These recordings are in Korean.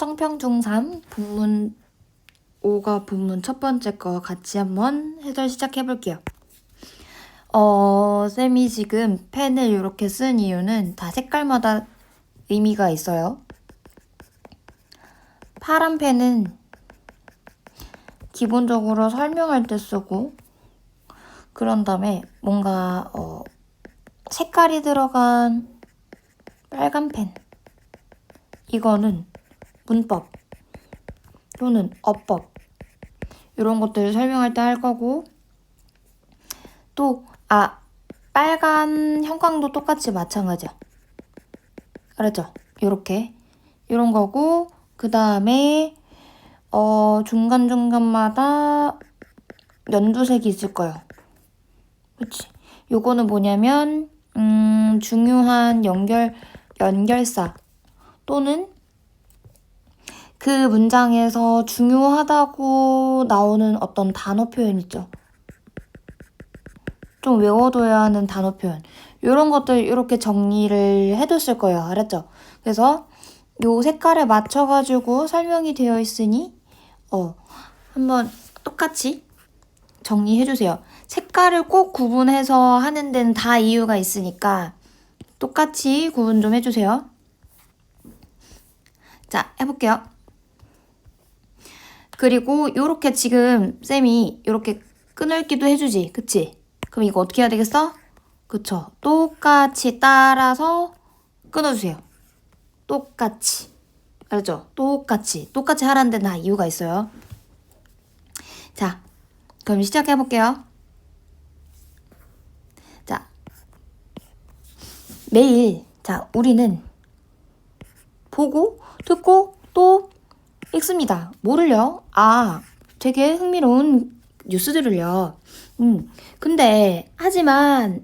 청평 중3 본문 5가 본문 첫 번째 거 같이 한번 해설 시작해 볼게요. 쌤이 지금 펜을 이렇게 쓴 이유는 다 색깔마다 의미가 있어요. 파란 펜은 기본적으로 설명할 때 쓰고, 그런 다음에 뭔가 색깔이 들어간 빨간 펜, 이거는 문법 또는 어법 이런 것들을 설명할 때 할 거고, 또 빨간 형광도 똑같이 마찬가지야. 알았죠? 요렇게 이런 거고, 그 다음에 중간중간마다 연두색이 있을 거예요. 그치? 요거는 뭐냐면 중요한 연결사 또는 그 문장에서 중요하다고 나오는 어떤 단어 표현 있죠. 좀 외워둬야 하는 단어 표현. 이런 것들 이렇게 정리를 해뒀을 거예요. 알았죠? 그래서 요 색깔에 맞춰가지고 설명이 되어 있으니 한번 똑같이 정리해주세요. 색깔을 꼭 구분해서 하는 데는 다 이유가 있으니까 똑같이 구분 좀 해주세요. 자, 해볼게요. 그리고 요렇게 지금 쌤이 요렇게 끊을기도 해주지. 그치? 그럼 이거 어떻게 해야 되겠어? 그쵸? 똑같이 따라서 끊어주세요. 똑같이. 알았죠? 똑같이 하라는 데는 다 이유가 있어요. 자, 그럼 시작해볼게요. 자, 매일 우리는 보고 듣고 또 읽습니다. 뭐를요? 되게 흥미로운 뉴스들을요. 근데 하지만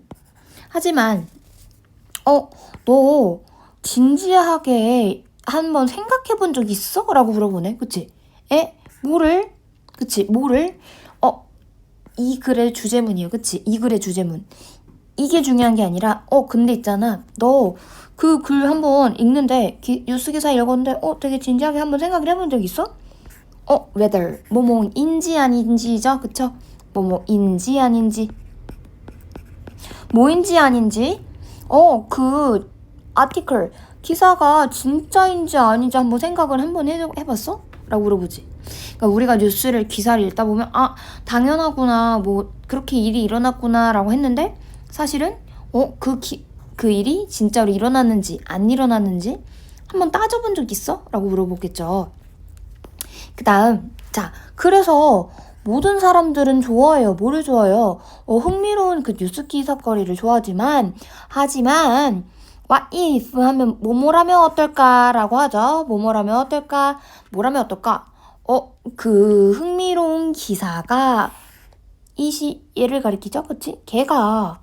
너 진지하게 한번 생각해 본 적 있어? 라고 물어보네. 그치? 뭐를? 그치? 뭐를? 이 글의 주제문이에요. 그치? 이 글의 주제문. 이게 중요한 게 아니라 근데 있잖아. 너 그 글 한번 읽는데 뉴스 기사 읽었는데 되게 진지하게 한번 생각을 해본 적 있어? whether 뭐뭐인지 아닌지죠. 그쵸? 뭐뭐인지 아닌지. 뭐인지 아닌지. 그 아티클 기사가 진짜인지 아닌지 한번 생각을 한번 해봤어? 라고 물어보지. 그러니까 우리가 뉴스를 기사를 읽다 보면 당연하구나, 뭐 그렇게 일이 일어났구나 라고 했는데, 사실은 그 일이 진짜로 일어났는지 안 일어났는지 한번 따져본 적 있어? 라고 물어보겠죠. 그 다음, 그래서 모든 사람들은 좋아해요. 뭐를 좋아해요? 흥미로운 그 뉴스 기사거리를 좋아하지만, what if 하면 뭐뭐라면 어떨까? 라고 하죠. 뭐뭐라면 어떨까? 뭐라면 어떨까? 그 흥미로운 기사가 얘를 가리키죠? 그치? 걔가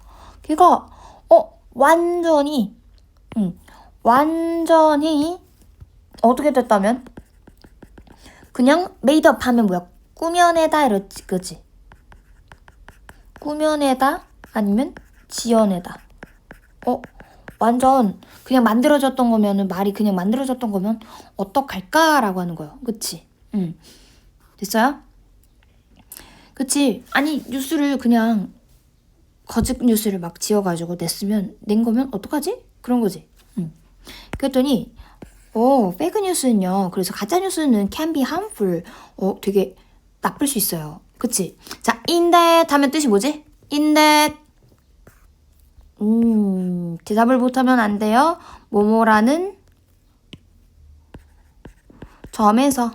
완전히 어떻게 됐다면? 그냥 made up 하면 뭐야? 꾸며내다 이렇지, 그치? 꾸며내다 아니면 지어내다. 완전 그냥 만들어졌던 거면은, 말이 그냥 만들어졌던 거면 어떡할까라고 하는 거예요. 그치? 됐어요? 그치? 아니, 뉴스를 그냥 거짓 뉴스를 막 지어가지고 낸 거면 어떡하지? 그런 거지. 그랬더니 페이크 뉴스는요. 그래서 가짜 뉴스는 can be harmful. 되게 나쁠 수 있어요. 그치? 자, in that 하면 뜻이 뭐지? in that. 대답을 못하면 안 돼요. 뭐뭐라는 점에서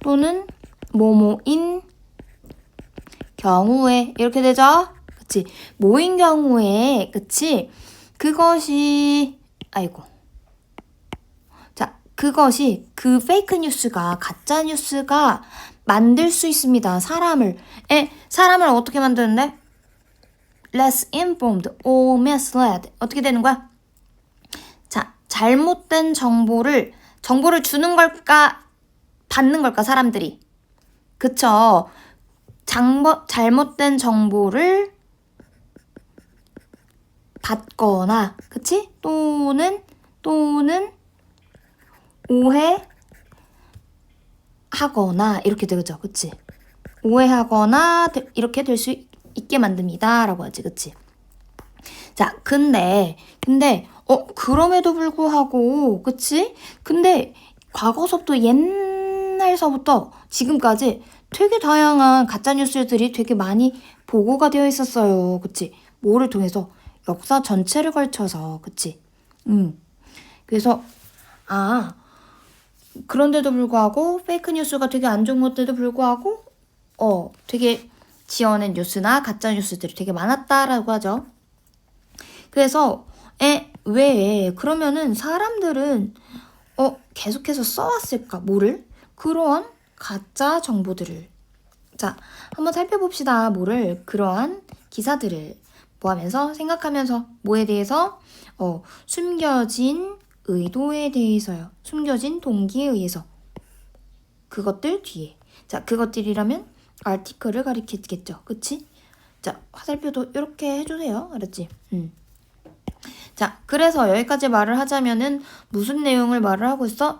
또는 뭐뭐인 경우에 이렇게 되죠? 그치? 뭐인 경우에, 그치? 그것이 그 페이크 뉴스가, 가짜 뉴스가 만들 수 있습니다. 사람을 어떻게 만드는데? less informed or misled. 어떻게 되는 거야? 잘못된 정보를 주는 걸까? 받는 걸까? 사람들이. 그쵸? 잘못된 정보를 받거나, 그치? 또는 오해 하거나 이렇게 되죠. 그치? 오해하거나 이렇게 될 수 있게 만듭니다. 라고 하지. 그치? 자, 근데 그럼에도 불구하고 그치? 근데 과거서부터 옛날서부터 지금까지 되게 다양한 가짜뉴스들이 되게 많이 보고가 되어 있었어요. 그치? 뭐를 통해서? 역사 전체를 걸쳐서. 그치? 그래서 그런데도 불구하고 페이크 뉴스가 되게 안 좋은 것들도 불구하고 되게 지어낸 뉴스나 가짜 뉴스들이 되게 많았다라고 하죠. 그래서 왜 그러면은 사람들은 계속해서 써왔을까? 뭐를? 그러한 가짜 정보들을. 자, 한번 살펴봅시다. 뭐를? 그러한 기사들을 뭐하면서 생각하면서 뭐에 대해서 숨겨진 의도에 대해서요. 숨겨진 동기에 의해서. 그것들 뒤에. 자, 그것들이라면 아티클을 가리키겠죠. 그치? 자, 화살표도 이렇게 해주세요. 알았지? 자, 그래서 여기까지 말을 하자면은 무슨 내용을 말을 하고 있어?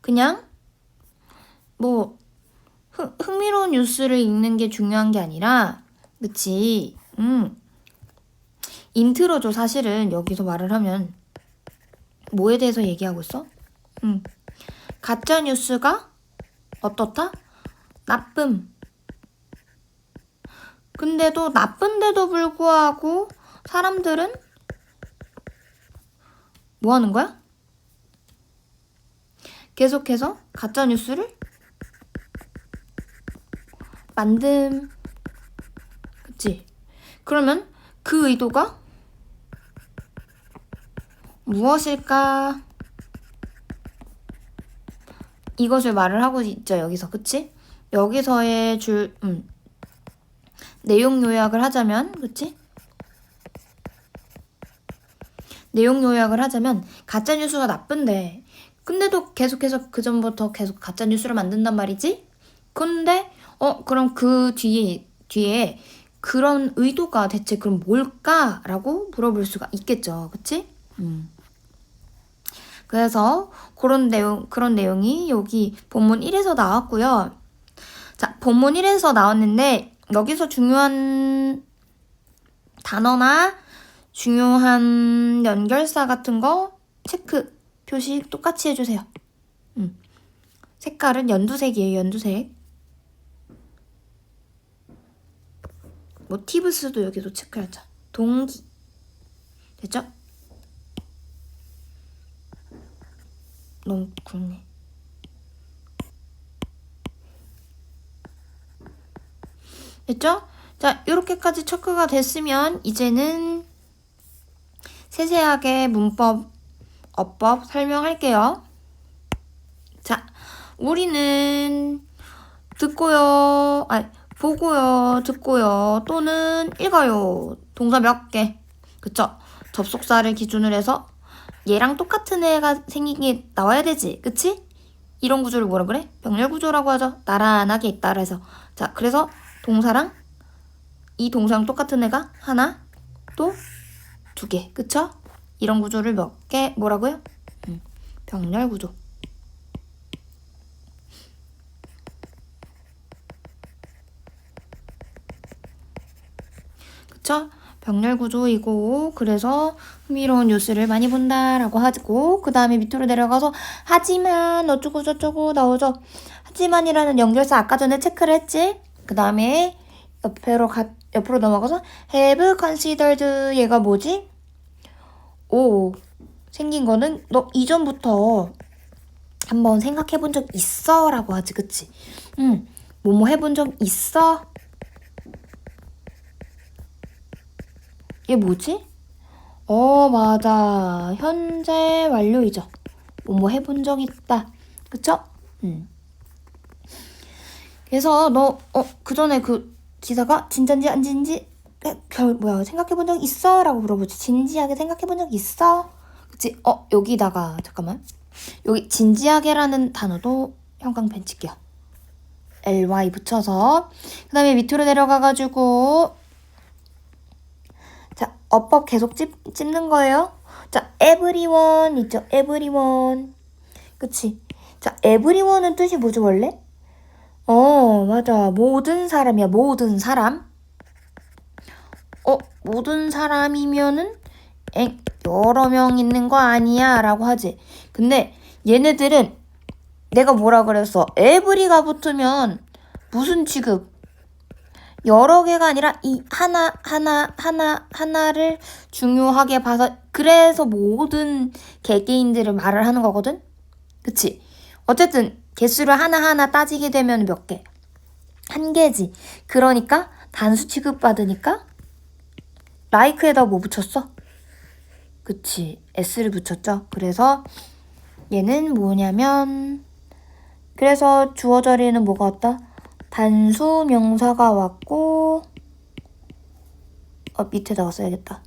그냥 뭐 흥미로운 뉴스를 읽는 게 중요한 게 아니라 그치? 인트로죠. 사실은 여기서 말을 하면 뭐에 대해서 얘기하고 있어? 가짜 뉴스가 어떻다? 나쁨. 근데도 나쁜데도 불구하고 사람들은 뭐 하는 거야? 계속해서 가짜 뉴스를 만듦. 그치? 그러면 그 의도가 무엇일까? 이것을 말을 하고 있죠. 여기서. 그치? 여기서의 내용 요약을 하자면 그치? 내용 요약을 하자면 가짜뉴스가 나쁜데 근데도 계속해서 그전부터 계속 가짜뉴스를 만든단 말이지? 근데 그럼 그 뒤에 그런 의도가 대체 그럼 뭘까라고 물어볼 수가 있겠죠. 그치? 그래서 그런 내용이 여기 본문 1에서 나왔고요. 자, 본문 1에서 나왔는데 여기서 중요한 단어나 중요한 연결사 같은 거 체크 표시 똑같이 해주세요. 색깔은 연두색이에요. 연두색. 모티브스도 여기도 체크하자. 동기. 됐죠? 너무 굵네. 됐죠? 자, 이렇게까지 체크가 됐으면 이제는 세세하게 문법, 어법 설명할게요. 자, 우리는 보고요, 듣고요, 또는 읽어요. 동사 몇 개. 그쵸? 접속사를 기준으로 해서 얘랑 똑같은 애가 생기게 나와야 되지. 그치? 이런 구조를 뭐라 그래? 병렬 구조라고 하죠. 나란하게 있다 해서. 자, 그래서 동사랑 이 동사랑 똑같은 애가 하나, 또 두 개. 그쵸? 이런 구조를 몇 개 뭐라고요? 병렬 구조. 그쵸? 병렬 구조이고 그래서 흥미로운 뉴스를 많이 본다라고 하고 그 다음에 밑으로 내려가서 하지만 어쩌고 저쩌고 나오죠. 하지만이라는 연결사 아까 전에 체크를 했지. 그 다음에 옆으로 넘어가서 have considered 얘가 뭐지? 생긴 거는 너 이전부터 한번 생각해 본 적 있어? 라고 하지. 그치? 뭐뭐 해본 적 있어? 얘 뭐지? 맞아. 현재 완료이죠. 뭐뭐 해본 적 있다. 그쵸? 그래서 너 그 전에 그 기사가 진짠지 안 진지 생각해 본 적 있어? 라고 물어보지. 진지하게 생각해 본 적 있어? 그치? 여기다가 잠깐만. 여기 진지하게라는 단어도 형광펜 칠게요. ly 붙여서 그 다음에 밑으로 내려가가지고 자, 어법 계속 찝는 거예요. 자, everyone 있죠? everyone. 그치? 자, everyone은 뜻이 뭐죠, 원래? 맞아. 모든 사람이야, 모든 사람. 모든 사람이면은, 여러 명 있는 거 아니야? 라고 하지. 근데 얘네들은 내가 뭐라 그랬어? every가 붙으면 무슨 취급? 여러 개가 아니라 이 하나를 중요하게 봐서 그래서 모든 개개인들을 말을 하는 거거든? 그치? 어쨌든 개수를 하나하나 따지게 되면 몇 개? 한 개지. 그러니까 단수 취급받으니까 like에다 뭐 붙였어? 그치. s를 붙였죠. 그래서 얘는 뭐냐면 그래서 주어 자리에는 뭐가 왔다? 단수 명사가 왔고 밑에다가 써야겠다.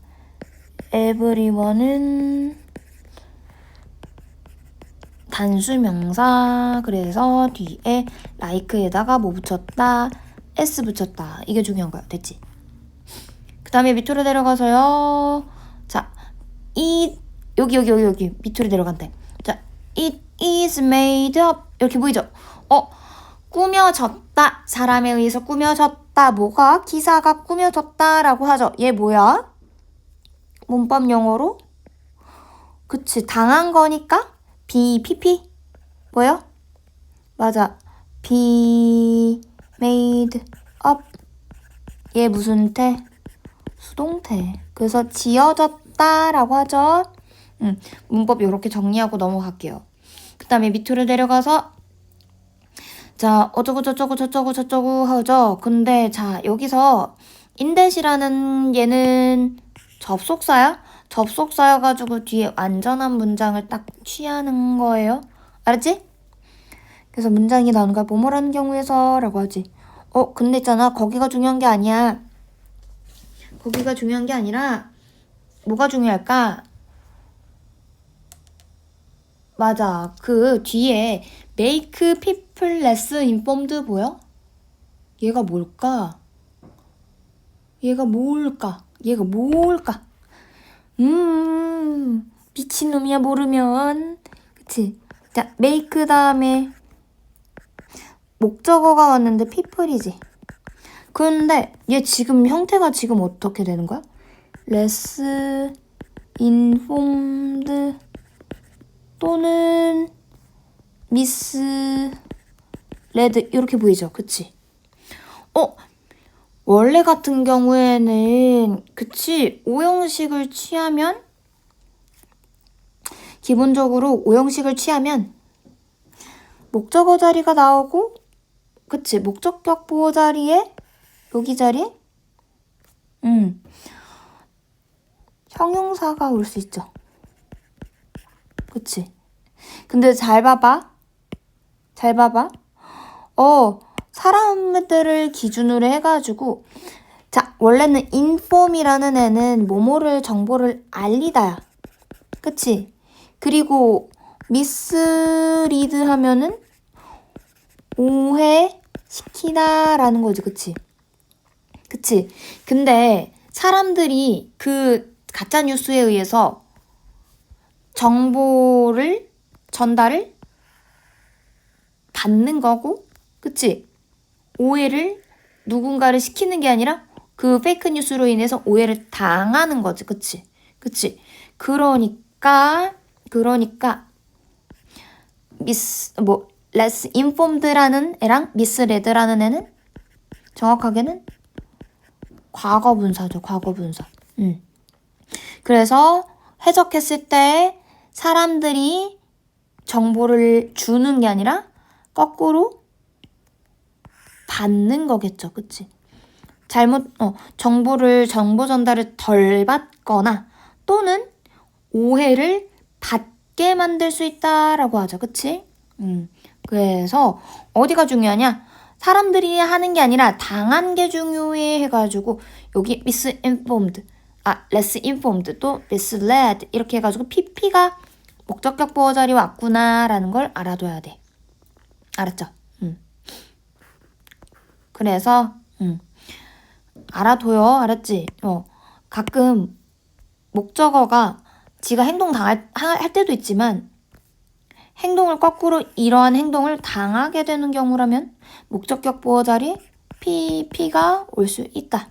everyone은 단수 명사 그래서 뒤에 like에다가 뭐 붙였다? s 붙였다. 이게 중요한 거야. 됐지? 그 다음에 밑으로 내려가서요. 자, 여기 밑으로 내려간대. 자, it is made up 이렇게 보이죠? 꾸며졌다. 사람에 의해서 꾸며졌다. 뭐가? 기사가 꾸며졌다라고 하죠. 얘 뭐야? 문법 용어로? 그치. 당한 거니까 PP 뭐요? 맞아. be made up. 얘 무슨 태? 수동태. 그래서 지어졌다라고 하죠. 문법 이렇게 정리하고 넘어갈게요. 그 다음에 밑으로 내려가서 자, 어쩌고 저쩌고 하죠. 근데 자, 여기서 인댓이라는 얘는 접속사야? 접속사여가지고 뒤에 완전한 문장을 딱 취하는 거예요. 알았지? 그래서 문장이 나오는 거야. 뭐뭐라는 경우에서 라고 하지. 근데 있잖아. 거기가 중요한 게 아니야. 거기가 중요한 게 아니라 뭐가 중요할까? 맞아. 그 뒤에 make people less informed 보여? 얘가 뭘까? 얘가 뭘까? 미친놈이야 모르면. 그치? 자, make 다음에 목적어가 왔는데 people이지. 근데 얘 지금 형태가 지금 어떻게 되는 거야? less informed 또는 미스 레드 이렇게 보이죠? 그치? 원래 같은 경우에는 그치? 오형식을 취하면 기본적으로 오형식을 취하면 목적어 자리가 나오고 그치? 목적격 보호 자리에 여기 자리에 형용사가 올 수 있죠. 그치? 근데 잘 봐봐. 사람들을 기준으로 해가지고 자, 원래는 inform이라는 애는 뭐뭐를 정보를 알리다야. 그치? 그리고 mislead 하면은 오해시키다라는 거지. 그치? 근데 사람들이 그 가짜뉴스에 의해서 정보를 전달을 받는 거고, 그치? 오해를 누군가를 시키는 게 아니라 그 페이크 뉴스로 인해서 오해를 당하는 거지. 그치? 그러니까 less informed라는 애랑 mislead라는 애는 정확하게는 과거분사죠. 과거분사. 그래서 해석했을 때 사람들이 정보를 주는 게 아니라 거꾸로 받는 거겠죠. 그치? 정보 전달을 덜 받거나 또는 오해를 받게 만들 수 있다라고 하죠. 그치? 그래서 어디가 중요하냐? 사람들이 하는 게 아니라 당한 게 중요해 해가지고 여기 misinformed, less informed, 또 misled 이렇게 해가지고 PP가 목적격 보호 자리 왔구나라는 걸 알아둬야 돼. 알았죠? 그래서 알아둬요. 알았지? 가끔 목적어가 지가 행동 할 때도 있지만 행동을 거꾸로 이러한 행동을 당하게 되는 경우라면 목적격 보호 자리에 PP가 올 수 있다.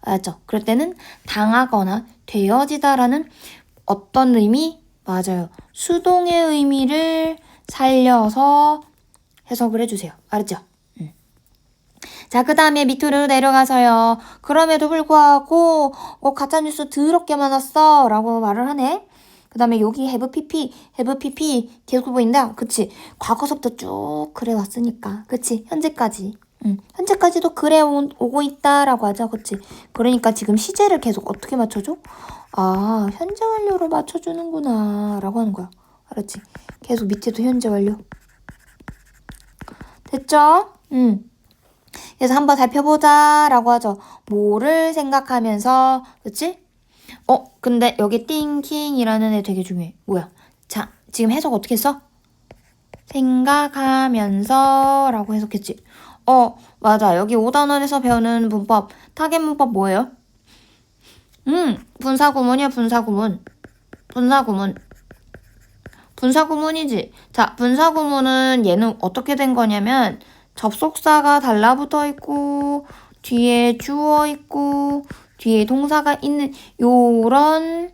알았죠? 그럴 때는 당하거나 되어지다라는 어떤 의미? 맞아요. 수동의 의미를 살려서 해석을 해주세요. 알았죠? 자, 그 다음에 밑으로 내려가서요. 그럼에도 불구하고 가짜뉴스 더럽게 많았어 라고 말을 하네. 그 다음에 여기 have pp 계속 보인다. 그치? 과거서부터 쭉 그래 왔으니까. 그치? 현재까지. 현재까지도 그래 오고 있다라고 하죠. 그치? 그러니까 지금 시제를 계속 어떻게 맞춰줘? 아, 현재 완료로 맞춰주는구나 라고 하는 거야. 알았지? 계속 밑에도 현재 완료. 됐죠? 그래서 한번 살펴보자 라고 하죠. 뭐를 생각하면서, 그치? 근데 여기 thinking이라는 애 되게 중요해. 뭐야? 자, 지금 해석 어떻게 했어? 생각하면서 라고 해석했지. 맞아. 여기 5단원에서 배우는 문법, 타겟 문법 뭐예요? 분사구문이야, 분사구문. 분사구문이지. 자, 분사구문은 얘는 어떻게 된 거냐면 접속사가 달라붙어 있고 뒤에 주어 있고 뒤에 동사가 있는 요런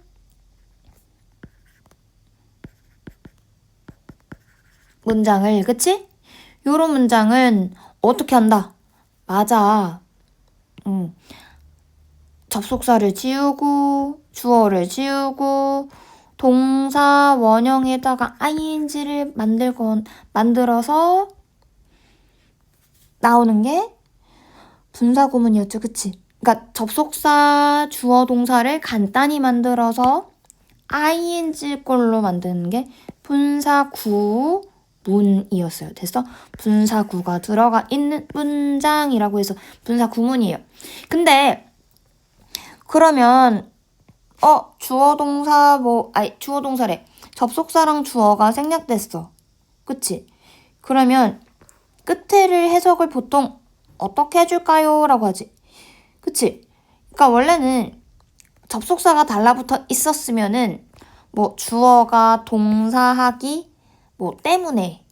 문장을, 그치? 요런 문장은 어떻게 한다? 맞아. 접속사를 지우고 주어를 지우고 동사 원형에다가 ing를 만들어서 나오는 게 분사구문이었죠. 그치? 그러니까 접속사 주어 동사를 간단히 만들어서 ing 꼴로 만드는 게 분사구문이었어요. 됐어? 분사구가 들어가 있는 문장이라고 해서 분사구문이에요. 근데 그러면 주어 동사래. 접속사랑 주어가 생략됐어. 그치? 그러면 끝에를 해석을 보통 어떻게 해줄까요? 라고 하지. 그치? 그러니까 원래는 접속사가 달라붙어 있었으면은 주어가 동사하기 때문에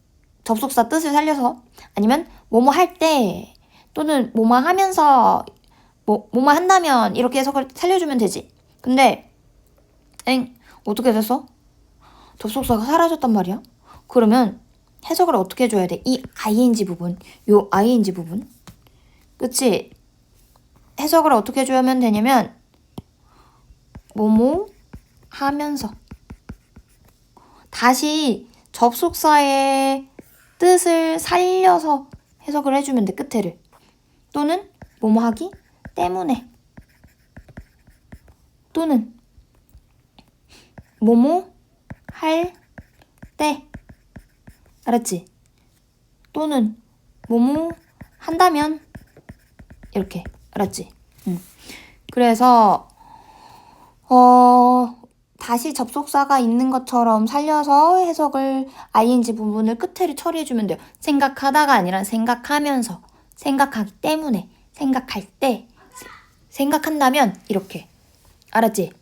접속사 뜻을 살려서 아니면 뭐뭐 할 때 또는 뭐뭐 하면서 뭐뭐 한다면 이렇게 해석을 살려주면 되지. 근데 어떻게 됐어? 접속사가 사라졌단 말이야. 그러면 해석을 어떻게 해줘야 돼? 이 ing 부분, 요 ing 부분. 그치? 해석을 어떻게 해줘야면 되냐면 뭐뭐 하면서 다시 접속사의 뜻을 살려서 해석을 해주면 돼. 끝에를. 또는 뭐뭐 하기 때문에 또는 뭐뭐 할 때. 알았지? 또는 뭐뭐 한다면 이렇게. 알았지? 그래서 다시 접속사가 있는 것처럼 살려서 해석을 ing 부분을 끝에를 처리해주면 돼요. 생각하다가 아니라 생각하면서, 생각하기 때문에, 생각할 때, 생각한다면 이렇게. 알았지?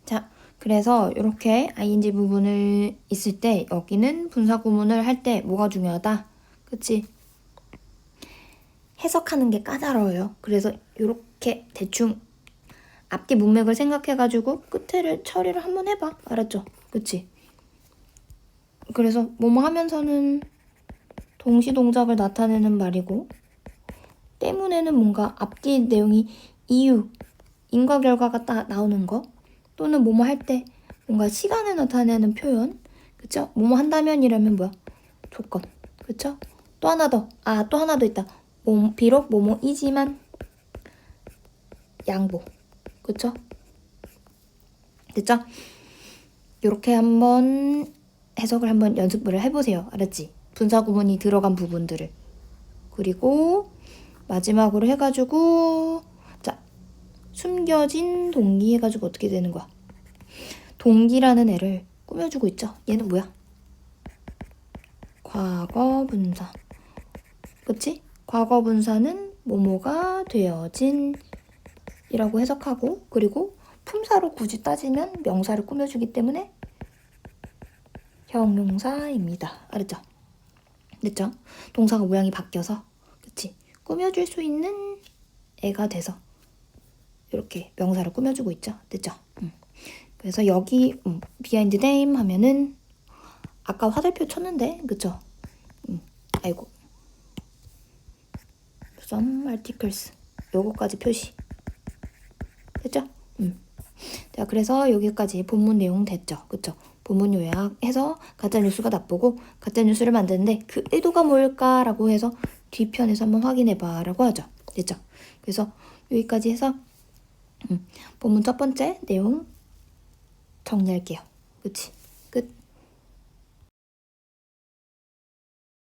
자, 그래서 이렇게 ing 부분을 있을 때 여기는 분사구문을 할 때 뭐가 중요하다? 그치? 해석하는 게 까다로워요. 그래서 이렇게 대충 앞뒤 문맥을 생각해가지고 끝에를 처리를 한번 해봐. 알았죠? 그치? 그래서 뭐뭐 하면서는 동시 동작을 나타내는 말이고 때문에는 뭔가 앞뒤 내용이 이유, 인과 결과가 딱 나오는 거 또는 뭐뭐 할 때 뭔가 시간을 나타내는 표현 그쵸? 뭐뭐 한다면이라면 뭐야? 조건 그쵸? 또 하나 더 있다. 비록 뭐뭐이지만 양보 그쵸? 됐죠? 이렇게 한번 해석을 한번 연습을 해보세요. 알았지? 분사구문이 들어간 부분들을 그리고 마지막으로 해가지고 자 숨겨진 동기 해가지고 어떻게 되는 거야? 동기라는 애를 꾸며주고 있죠. 얘는 뭐야? 과거 분사 그치? 과거 분사는 뭐뭐가 되어진 이라고 해석하고 그리고 품사로 굳이 따지면 명사를 꾸며주기 때문에 형용사입니다. 알았죠? 됐죠? 동사가 모양이 바뀌어서 그치? 꾸며줄 수 있는 애가 돼서 이렇게 명사를 꾸며주고 있죠. 됐죠? 그래서 여기 behind them 하면은 아까 화살표 쳤는데 그쵸? 아이고 some articles 요거까지 표시 됐죠? 자, 그래서 여기까지 본문 내용 됐죠? 그쵸? 본문 요약해서 가짜뉴스가 나쁘고 가짜뉴스를 만드는데 그 의도가 뭘까라고 해서 뒤편에서 한번 확인해봐 라고 하죠. 됐죠? 그래서 여기까지 해서 본문 첫 번째 내용 정리할게요. 그치?